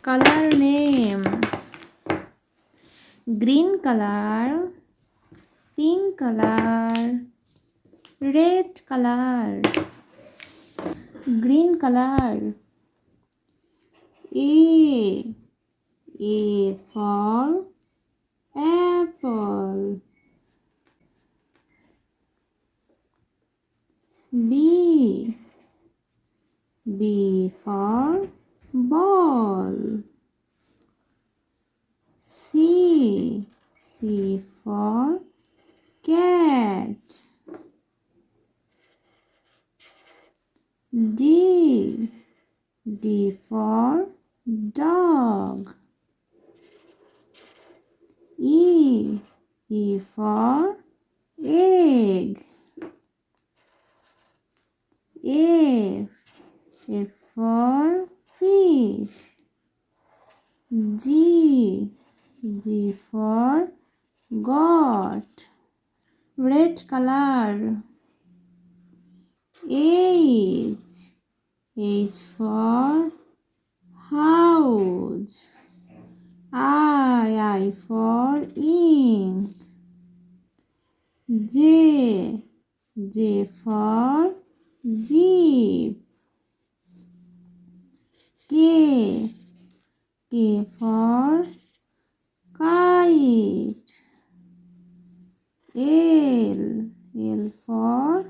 Color name: green color, pink color, red color. Green color. A for apple. B for ball. C for cat. D for dog. E for egg. F for fish. G for goat. Red color. H for house. I for ink. J for jeep. K for kite. L for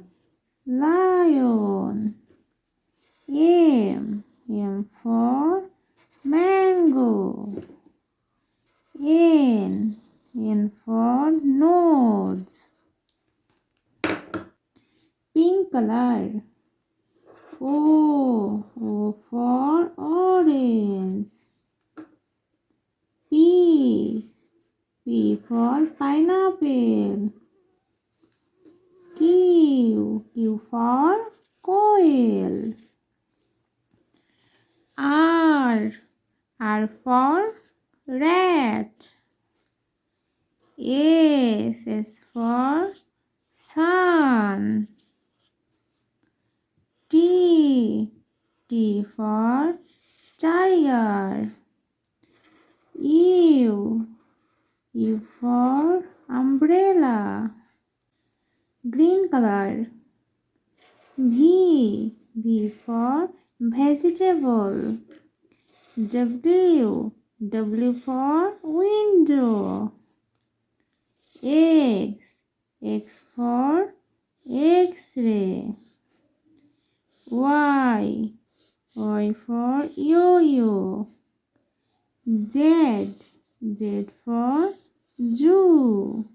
lion. M for mango. N for nose. Pink color. O for orange. P for pineapple. Q for coil. R for rat. S for sun. T for tiger. U for umbrella. Green color. V for vegetable. W for window. X for X-ray. Y for yo-yo. Z for zoo.